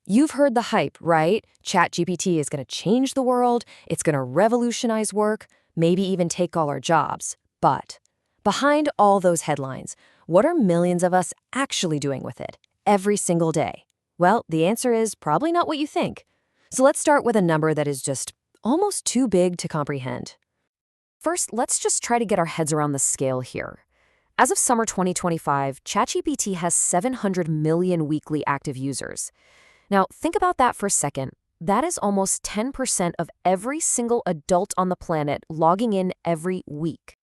You've heard the hype, right? ChatGPT is going to change the world, it's going to revolutionize work, maybe even take all our jobs. But behind all those headlines, what are millions of us actually doing with it every single day? Well, the answer is probably not what you think. So let's start with a number that is just almost too big to comprehend. First, let's just try to get our heads around the scale here. As of summer 2025, ChatGPT has 700 million weekly active users. Now, think about that for a second. That is almost 10% of every single adult on the planet logging in every week.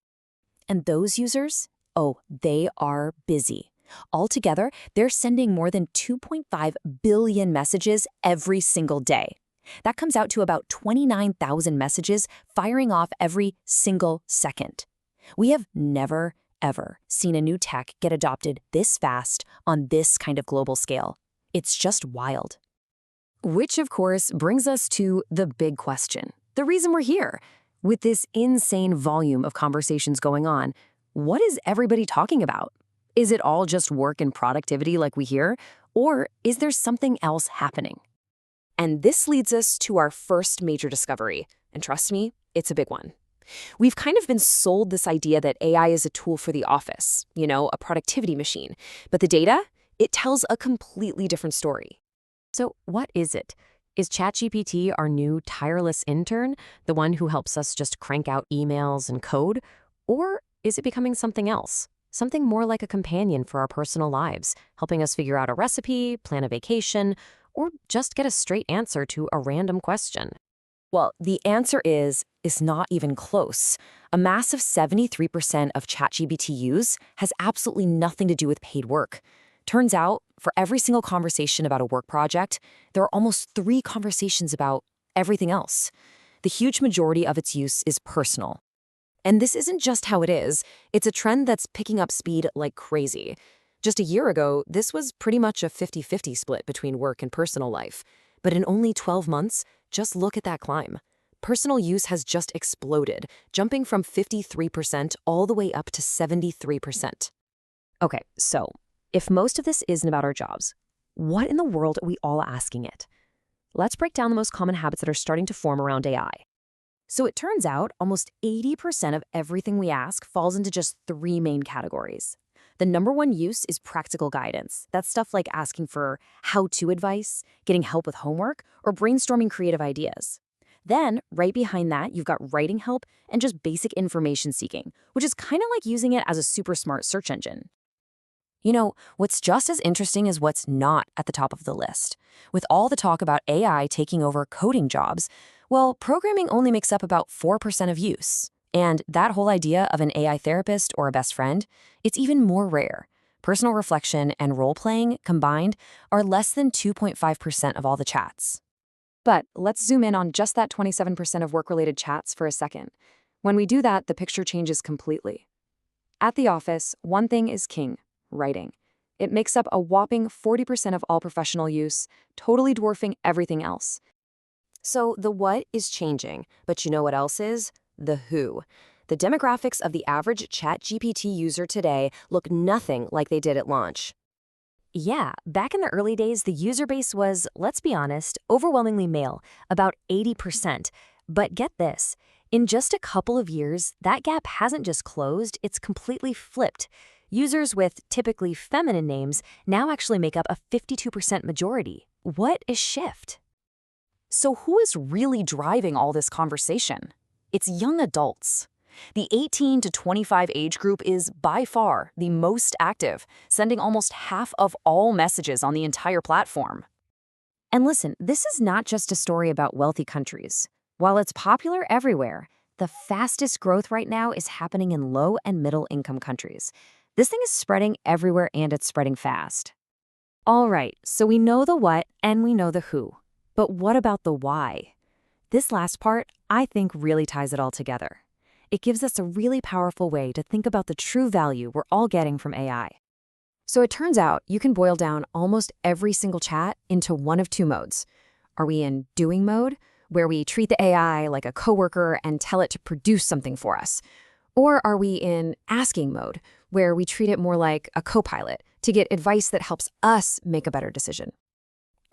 And those users? Oh, they are busy. Altogether, they're sending more than 2.5 billion messages every single day. That comes out to about 29,000 messages firing off every single second. We have never, ever seen a new tech get adopted this fast on this kind of global scale. It's just wild. Which, of course, brings us to the big question. The reason we're here. With this insane volume of conversations going on, what is everybody talking about? Is it all just work and productivity like we hear? Or is there something else happening? And this leads us to our first major discovery. And trust me, it's a big one. We've kind of been sold this idea that AI is a tool for the office, a productivity machine. But the data, it tells a completely different story. So what is it? Is ChatGPT our new tireless intern, the one who helps us just crank out emails and code? Or is it becoming something else? Something more like a companion for our personal lives, helping us figure out a recipe, plan a vacation, or just get a straight answer to a random question? Well, the answer is not even close. A massive 73% of ChatGPT use has absolutely nothing to do with paid work. Turns out, for every single conversation about a work project, there are almost 3 conversations about everything else. The huge majority of its use is personal. And this isn't just how it is. It's a trend that's picking up speed like crazy. Just a year ago, this was pretty much a 50-50 split between work and personal life. But in only 12 months, just look at that climb. Personal use has just exploded, jumping from 53% all the way up to 73%. Okay, so if most of this isn't about our jobs, what in the world are we all asking it? Let's break down the most common habits that are starting to form around AI. So it turns out almost 80% of everything we ask falls into just 3 main categories. The number one use is practical guidance. That's stuff like asking for how-to advice, getting help with homework, or brainstorming creative ideas. Then, right behind that, you've got writing help and just basic information seeking, which is kind of like using it as a super smart search engine. What's just as interesting is what's not at the top of the list. With all the talk about AI taking over coding jobs, well, programming only makes up about 4% of use. And that whole idea of an AI therapist or a best friend, it's even more rare. Personal reflection and role-playing combined are less than 2.5% of all the chats. But let's zoom in on just that 27% of work-related chats for a second. When we do that, the picture changes completely. At the office, one thing is king: writing. It makes up a whopping 40% of all professional use, totally dwarfing everything else. So the what is changing, but you know what else is? The who. The demographics of the average ChatGPT user today look nothing like they did at launch. Yeah, back in the early days, the user base was, let's be honest, overwhelmingly male, about 80%. But get this, in just a couple of years, that gap hasn't just closed, it's completely flipped. Users with typically feminine names now actually make up a 52% majority. What a shift! So who is really driving all this conversation? It's young adults. The 18 to 25 age group is by far the most active, sending almost half of all messages on the entire platform. And listen, this is not just a story about wealthy countries. While it's popular everywhere, the fastest growth right now is happening in low and middle income countries. This thing is spreading everywhere and it's spreading fast. All right, so we know the what and we know the who. But what about the why? This last part, I think, really ties it all together. It gives us a really powerful way to think about the true value we're all getting from AI. So it turns out you can boil down almost every single chat into one of 2 modes. Are we in doing mode, where we treat the AI like a coworker and tell it to produce something for us? Or are we in asking mode, where we treat it more like a co-pilot to get advice that helps us make a better decision?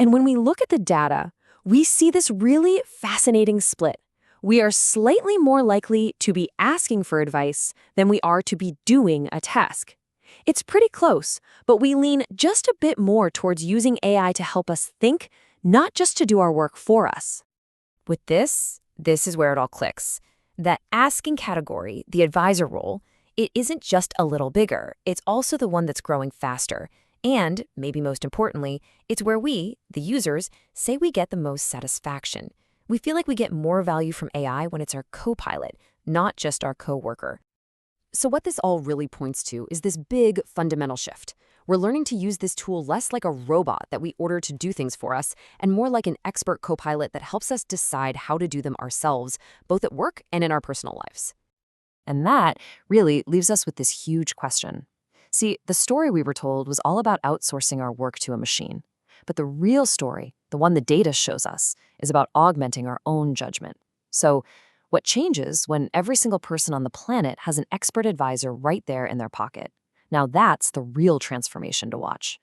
And when we look at the data, we see this really fascinating split. We are slightly more likely to be asking for advice than we are to be doing a task. It's pretty close, but we lean just a bit more towards using AI to help us think, not just to do our work for us. With this is where it all clicks. That asking category, the advisor role, it isn't just a little bigger, it's also the one that's growing faster. And, maybe most importantly, it's where we, the users, say we get the most satisfaction. We feel like we get more value from AI when it's our co-pilot, not just our coworker. So what this all really points to is this big fundamental shift. We're learning to use this tool less like a robot that we order to do things for us, and more like an expert co-pilot that helps us decide how to do them ourselves, both at work and in our personal lives. And that really leaves us with this huge question. See, the story we were told was all about outsourcing our work to a machine. But the real story, the one the data shows us, is about augmenting our own judgment. So, what changes when every single person on the planet has an expert advisor right there in their pocket? Now that's the real transformation to watch.